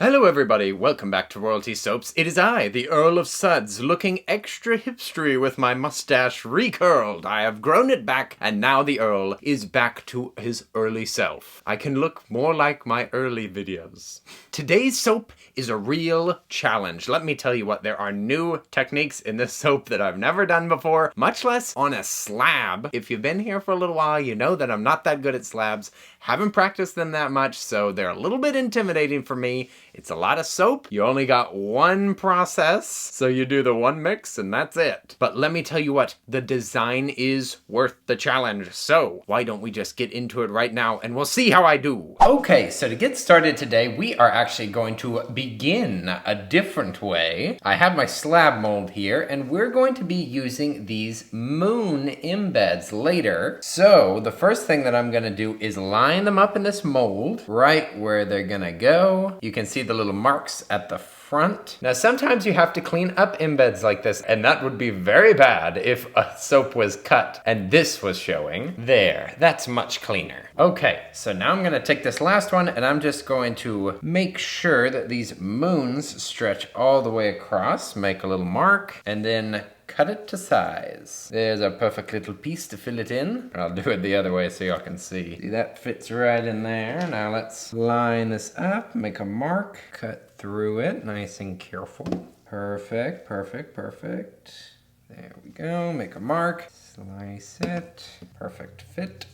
Hello everybody, welcome back to Royalty Soaps. It is I, the Earl of Suds, looking extra hipstery with my mustache recurled. I have grown it back, and now the Earl is back to his early self. I can look more like my early videos. Today's soap is a real challenge. Let me tell you what, there are new techniques in this soap that I've never done before, much less on a slab. If you've been here for a little while, you know that I'm not that good at slabs. Haven't practiced them that much, so they're a little bit intimidating for me. It's a lot of soap. You only got one process, so you do the one mix and that's it. But let me tell you what, the design is worth the challenge. So why don't we just get into it right now and we'll see how I do. Okay, so to get started today, we are actually going to begin a different way. I have my slab mold here and we're going to be using these moon embeds later. So the first thing that I'm gonna do is line them up in this mold right where they're gonna go. You can see the little marks at the front. Now sometimes you have to clean up embeds like this, and that would be very bad if a soap was cut and this was showing. There, that's much cleaner. Okay, so now I'm gonna take this last one and I'm just going to make sure that these moons stretch all the way across, make a little mark, and then cut it to size. There's a perfect little piece to fill it in. I'll do it the other way so y'all can see. See, that fits right in there. Now let's line this up, make a mark, cut through it, nice and careful. Perfect, perfect, perfect. There we go, make a mark, slice it, perfect fit.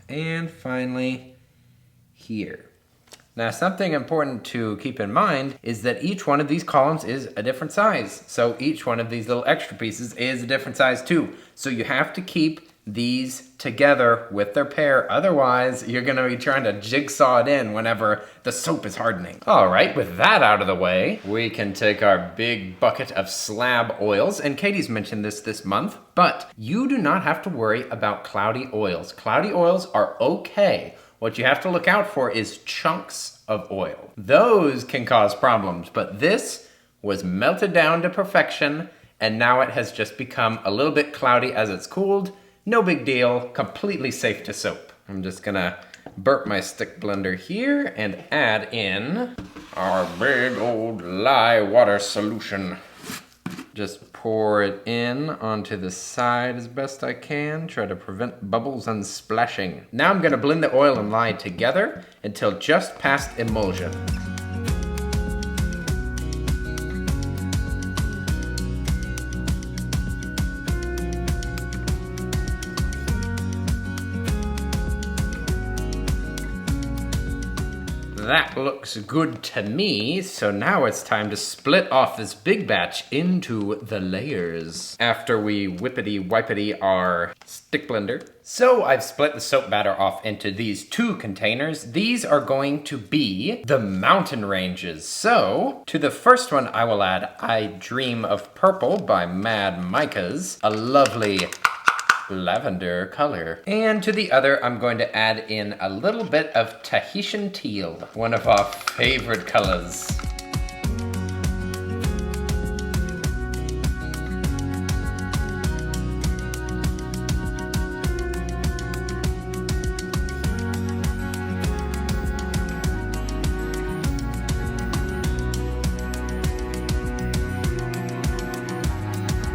And finally, here. Now, something important to keep in mind is that each one of these columns is a different size. So each one of these little extra pieces is a different size too. So you have to keep these together with their pair. Otherwise, you're gonna be trying to jigsaw it in whenever the soap is hardening. All right, with that out of the way, we can take our big bucket of slab oils. And Katie's mentioned this month, but you do not have to worry about cloudy oils. Cloudy oils are okay. What you have to look out for is chunks of oil. Those can cause problems, but this was melted down to perfection, and now it has just become a little bit cloudy as it's cooled. No big deal, completely safe to soap. I'm just gonna burp my stick blender here and add in our big old lye water solution. Just pour it in onto the side as best I can. Try to prevent bubbles and splashing. Now I'm gonna blend the oil and lye together until just past emulsion. That looks good to me, so now it's time to split off this big batch into the layers after we whippity-wippity our stick blender. So I've split the soap batter off into these two containers. These are going to be the mountain ranges. So to the first one I will add I Dream of Purple by Mad Micahs, a lovely lavender color. And to the other, I'm going to add in a little bit of Tahitian teal, one of our favorite colors.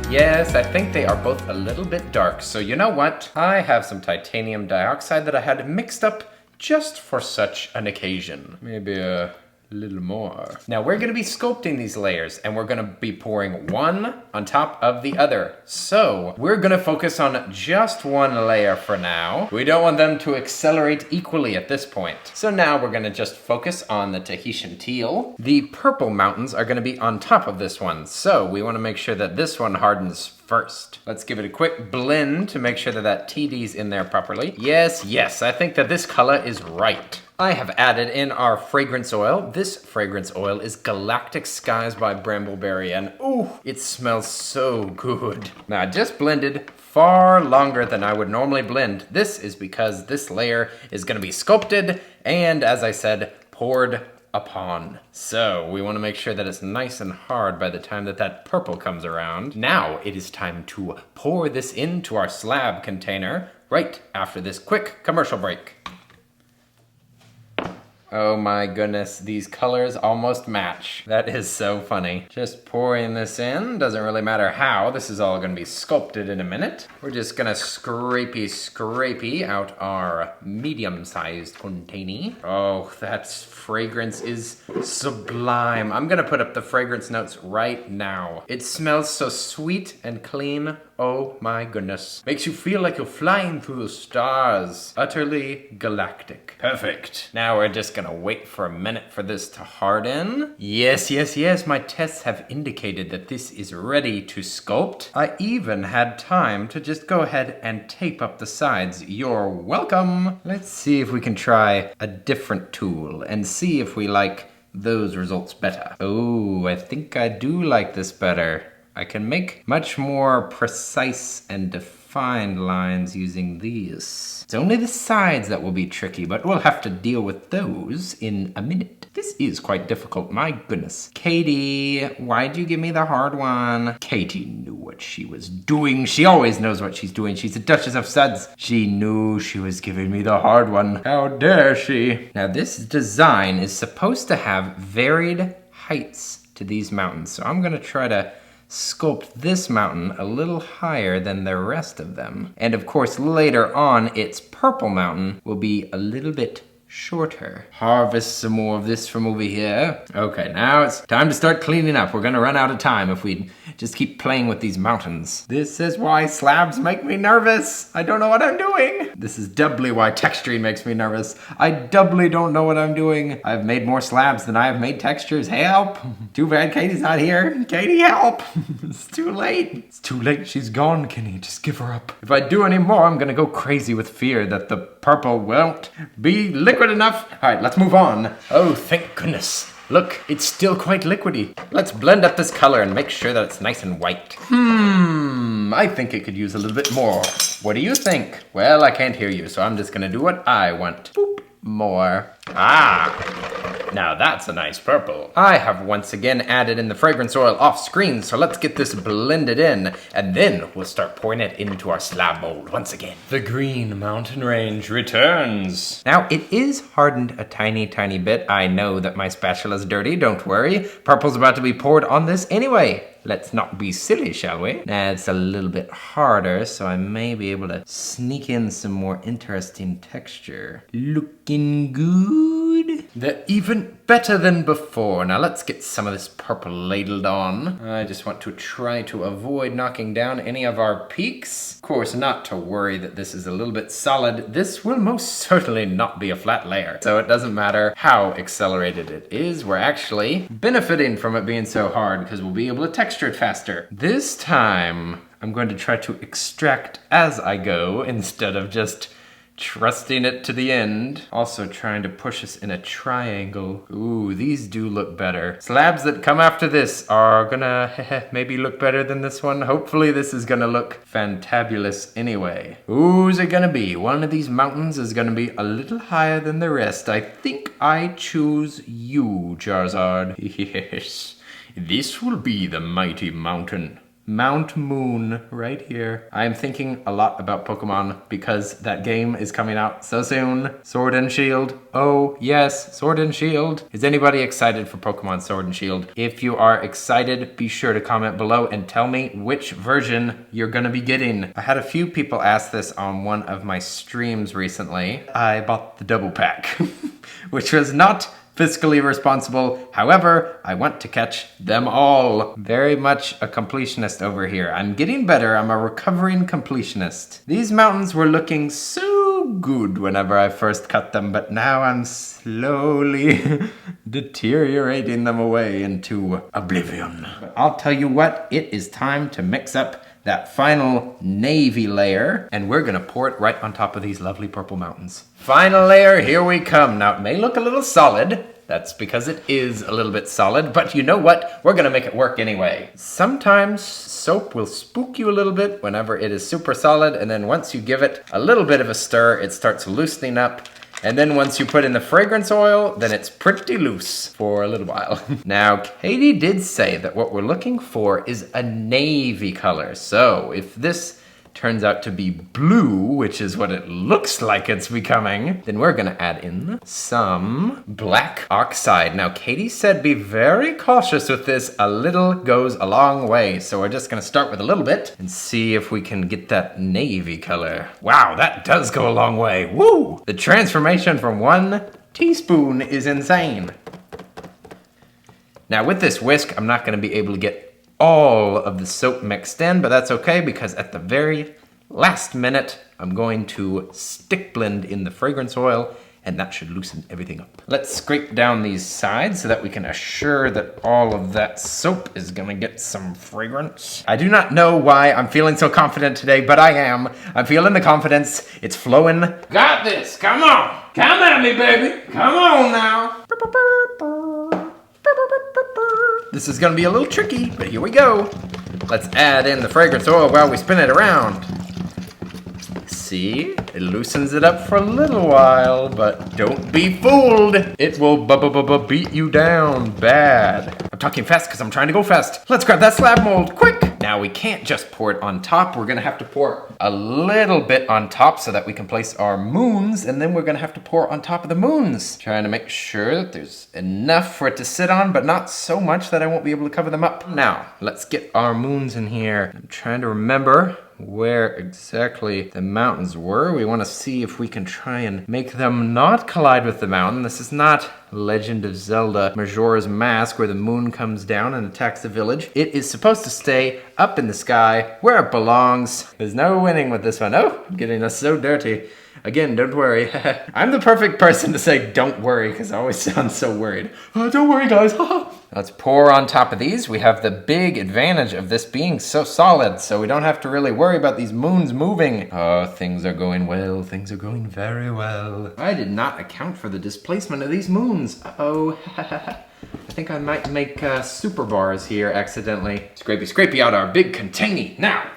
Yes, I think they are both a little bit dark, so you know what? I have some titanium dioxide that I had mixed up just for such an occasion. Maybe a little more. Now we're gonna be sculpting these layers and we're gonna be pouring one on top of the other. So we're gonna focus on just one layer for now. We don't want them to accelerate equally at this point. So now we're gonna just focus on the Tahitian teal. The purple mountains are gonna be on top of this one. So we wanna make sure that this one hardens first. Let's give it a quick blend to make sure that that TD's in there properly. Yes, yes, I think that this color is right. I have added in our fragrance oil. This fragrance oil is Galactic Skies by Brambleberry, and ooh, it smells so good. Now I just blended far longer than I would normally blend. This is because this layer is gonna be sculpted and, as I said, poured upon. So we want to make sure that it's nice and hard by the time that that purple comes around. Now it is time to pour this into our slab container right after this quick commercial break. Oh my goodness, these colors almost match. That is so funny. Just pouring this in, doesn't really matter how. This is all gonna be sculpted in a minute. We're just gonna scrapey out our medium-sized container. Oh, that fragrance is sublime. I'm gonna put up the fragrance notes right now. It smells so sweet and clean. Oh my goodness. Makes you feel like you're flying through the stars. Utterly galactic. Perfect. Now we're just gonna wait for a minute for this to harden. Yes. My tests have indicated that this is ready to sculpt. I even had time to just go ahead and tape up the sides. You're welcome. Let's see if we can try a different tool and see if we like those results better. Oh, I think I do like this better. I can make much more precise and defined lines using these. It's only the sides that will be tricky, but we'll have to deal with those in a minute. This is quite difficult, my goodness. Katie, why'd you give me the hard one? Katie knew what she was doing. She always knows what she's doing. She's the Duchess of Suds. She knew she was giving me the hard one. How dare she? Now this design is supposed to have varied heights to these mountains. So I'm gonna try to sculpt this mountain a little higher than the rest of them. And of course, later on, its purple mountain will be a little bit shorter. Harvest some more of this from over here. Okay, now it's time to start cleaning up. We're gonna run out of time if we just keep playing with these mountains. This is why slabs make me nervous. I don't know what I'm doing. This is doubly why texturing makes me nervous. I doubly don't know what I'm doing. I've made more slabs than I have made textures. Help! Too bad Katie's not here. Katie, help! It's too late. It's too late. She's gone, Kenny. Just give her up. If I do any more, I'm gonna go crazy with fear that the purple won't be liquid enough. All right, let's move on. Oh, thank goodness. Look, it's still quite liquidy. Let's blend up this color and make sure that it's nice and white. I think it could use a little bit more. What do you think? Well, I can't hear you, so I'm just gonna do what I want. Boop. More. Now that's a nice purple. I have once again added in the fragrance oil off screen, so let's get this blended in, and then we'll start pouring it into our slab mold once again. The green mountain range returns. Now it is hardened a tiny bit. I know that my spatula's dirty, don't worry. Purple's about to be poured on this anyway. Let's not be silly, shall we? Now it's a little bit harder, so I may be able to sneak in some more interesting texture. Looking good. They're even better than before. Now let's get some of this purple ladled on. I just want to try to avoid knocking down any of our peaks. Of course, not to worry that this is a little bit solid. This will most certainly not be a flat layer, so it doesn't matter how accelerated it is. We're actually benefiting from it being so hard because we'll be able to texture it faster. This time, I'm going to try to extract as I go instead of just trusting it to the end. Also trying to push us in a triangle. Ooh, these do look better. Slabs that come after this are gonna maybe look better than this one. Hopefully this is gonna look fantabulous anyway. Who's it gonna be? One of these mountains is gonna be a little higher than the rest. I think I choose you, Charizard. Yes, this will be the mighty mountain. Mount Moon, right here. I'm thinking a lot about Pokemon because that game is coming out so soon. Sword and Shield. Oh, yes, Sword and Shield. Is anybody excited for Pokemon Sword and Shield? If you are excited, be sure to comment below and tell me which version you're gonna be getting. I had a few people ask this on one of my streams recently. I bought the double pack, which was not fiscally responsible. However, I want to catch them all. Very much a completionist over here. I'm getting better. I'm a recovering completionist. These mountains were looking so good whenever I first cut them, but now I'm slowly deteriorating them away into oblivion. But I'll tell you what, it is time to mix up that final navy layer, and we're gonna pour it right on top of these lovely purple mountains. Final layer, here we come. Now it may look a little solid. That's because it is a little bit solid, but you know what? We're gonna make it work anyway. Sometimes soap will spook you a little bit whenever it is super solid, and then once you give it a little bit of a stir, it starts loosening up. And then once you put in the fragrance oil, then it's pretty loose for a little while. Now, Katie did say that what we're looking for is a navy color. So if this turns out to be blue, which is what it looks like it's becoming, then we're gonna add in some black oxide. Now, Katie said be very cautious with this. A little goes a long way. So we're just gonna start with a little bit and see if we can get that navy color. Wow, that does go a long way. Woo! The transformation from 1 teaspoon is insane. Now with this whisk, I'm not gonna be able to get all of the soap mixed in, but that's okay because at the very last minute, I'm going to stick blend in the fragrance oil and that should loosen everything up. Let's scrape down these sides so that we can assure that all of that soap is gonna get some fragrance. I do not know why I'm feeling so confident today, but I am. I'm feeling the confidence. It's flowing. Got this, come on. Come at me, baby. Come on now. This is gonna be a little tricky, but here we go. Let's add in the fragrance oil while we spin it around. See, it loosens it up for a little while, but don't be fooled. It will beat you down bad. I'm talking fast because I'm trying to go fast. Let's grab that slab mold, quick. Now we can't just pour it on top. We're gonna have to pour a little bit on top so that we can place our moons, and then we're gonna have to pour on top of the moons. Trying to make sure that there's enough for it to sit on, but not so much that I won't be able to cover them up. Now, let's get our moons in here. I'm trying to remember where exactly the mountains were. We want to see if we can try and make them not collide with the mountain. This is not Legend of Zelda Majora's Mask where the moon comes down and attacks the village. It is supposed to stay up in the sky where it belongs. There's no winning with this one. Oh, I'm getting us so dirty. Again, don't worry. I'm the perfect person to say don't worry because I always sound so worried. Oh, don't worry, guys. Let's pour on top of these. We have the big advantage of this being so solid, so we don't have to really worry about these moons moving. Oh, things are going well. Things are going very well. I did not account for the displacement of these moons. Uh-oh. I think I might make super bars here accidentally. Scrapey out our big container. Now,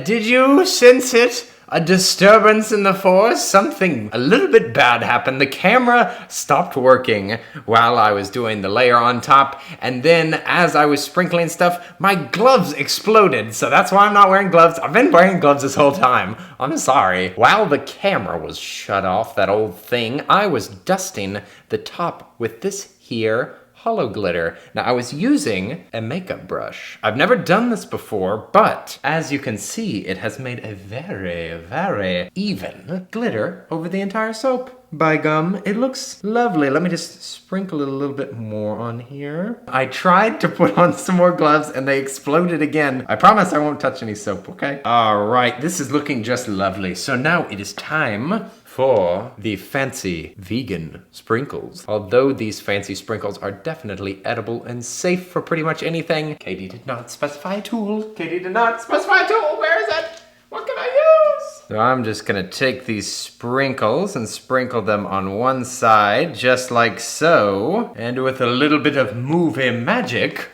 did you sense it? A disturbance in the force? Something a little bit bad happened. The camera stopped working while I was doing the layer on top, and then as I was sprinkling stuff, my gloves exploded. So that's why I'm not wearing gloves. I've been wearing gloves this whole time. I'm sorry. While the camera was shut off, that old thing, I was dusting the top with this here hollow glitter. Now I was using a makeup brush. I've never done this before, but as you can see, it has made a very, very even glitter over the entire soap. By gum, it looks lovely. Let me just sprinkle it a little bit more on here. I tried to put on some more gloves and they exploded again. I promise I won't touch any soap, okay? All right, this is looking just lovely. So now it is time for the fancy vegan sprinkles. Although these fancy sprinkles are definitely edible and safe for pretty much anything, Katie did not specify a tool. Katie did not specify a tool. Where is it? What can I use? So I'm just gonna take these sprinkles and sprinkle them on one side, just like so. And with a little bit of movie magic,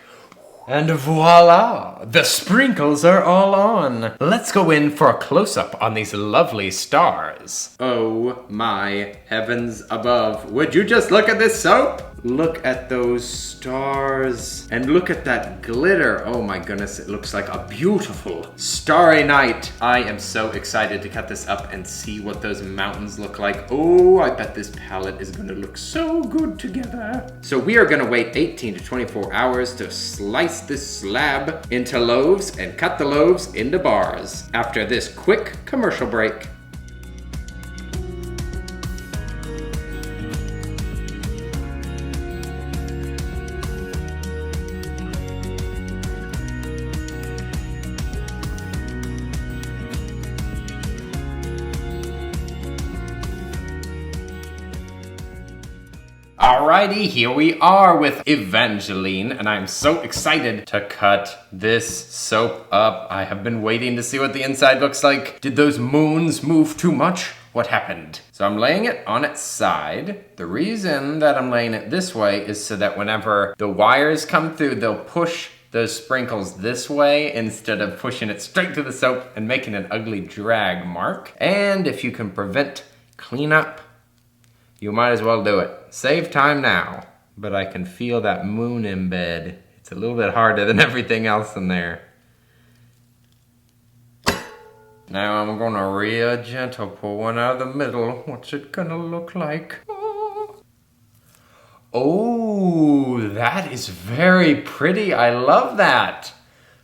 and voila! The sprinkles are all on. Let's go in for a close-up on these lovely stars. Oh my heavens above. Would you just look at this soap? Look at those stars. And look at that glitter. Oh my goodness, it looks like a beautiful starry night. I am so excited to cut this up and see what those mountains look like. Oh, I bet this palette is gonna look so good together. So we are gonna wait 18 to 24 hours to slice this slab into loaves and cut the loaves into bars. After this quick commercial break. Alrighty, here we are with Evangeline, and I'm so excited to cut this soap up. I have been waiting to see what the inside looks like. Did those moons move too much? What happened? So I'm laying it on its side. The reason that I'm laying it this way is so that whenever the wires come through, they'll push those sprinkles this way instead of pushing it straight to the soap and making an ugly drag mark. And if you can prevent cleanup, you might as well do it. Save time now. But I can feel that moon embed. It's a little bit harder than everything else in there. Now I'm gonna real gentle pull one out of the middle. What's it gonna look like? Oh, that is very pretty. I love that.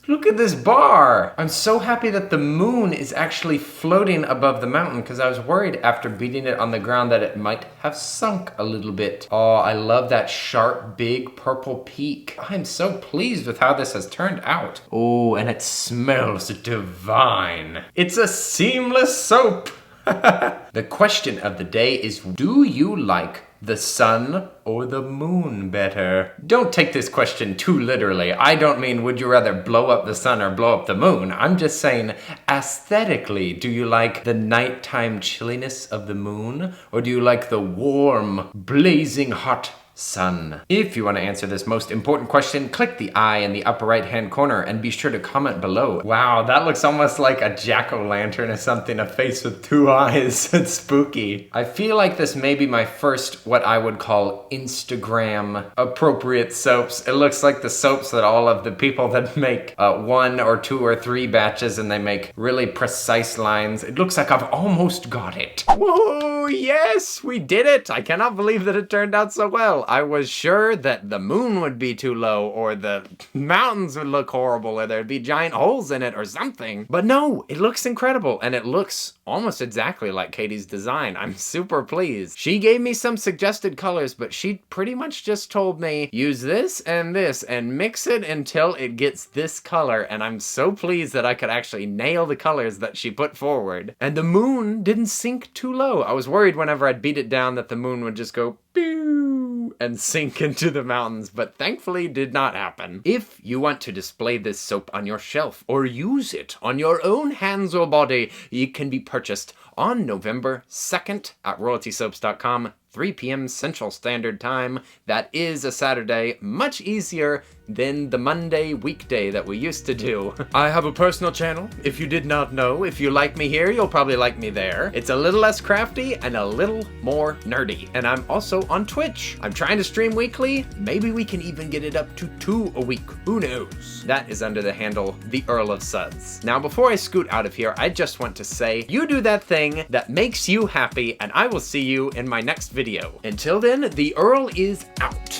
Look at this bar. I'm so happy that the moon is actually floating above the mountain because I was worried after beating it on the ground that it might have sunk a little bit. Oh, I love that sharp, big purple peak. I'm so pleased with how this has turned out. Oh, and it smells divine. It's a seamless soap. The question of the day is, do you like the sun or the moon better? Don't take this question too literally. I don't mean would you rather blow up the sun or blow up the moon. I'm just saying aesthetically, do you like the nighttime chilliness of the moon or do you like the warm, blazing hot sun? If you want to answer this most important question, click the I in the upper right hand corner and be sure to comment below. Wow, that looks almost like a jack-o'-lantern or something, a face with two eyes. It's spooky. I feel like this may be my first, what I would call Instagram appropriate soaps. It looks like the soaps that all of the people that make 1 or 2 or 3 batches and they make really precise lines. It looks like I've almost got it. Whoa, yes, we did it. I cannot believe that it turned out so well. I was sure that the moon would be too low or the mountains would look horrible or there'd be giant holes in it or something. But no, it looks incredible and it looks almost exactly like Katie's design. I'm super pleased. She gave me some suggested colors, but she pretty much just told me use this and mix it until it gets this color. And I'm so pleased that I could actually nail the colors that she put forward. And the moon didn't sink too low. I was worried whenever I'd beat it down that the moon would just go pew and sink into the mountains, but thankfully did not happen. If you want to display this soap on your shelf or use it on your own hands or body, it can be purchased on November 2nd at royaltysoaps.com, 3 p.m. Central Standard Time. That is a Saturday, much easier than the Monday weekday that we used to do. I have a personal channel, if you did not know. If you like me here, you'll probably like me there. It's a little less crafty and a little more nerdy. And I'm also on Twitch. I'm trying to stream weekly. Maybe we can even get it up to 2 a week. Who knows? That is under the handle, The Earl of Suds. Now, before I scoot out of here, I just want to say, you do that thing that makes you happy, and I will see you in my next video. Until then, the Earl is out.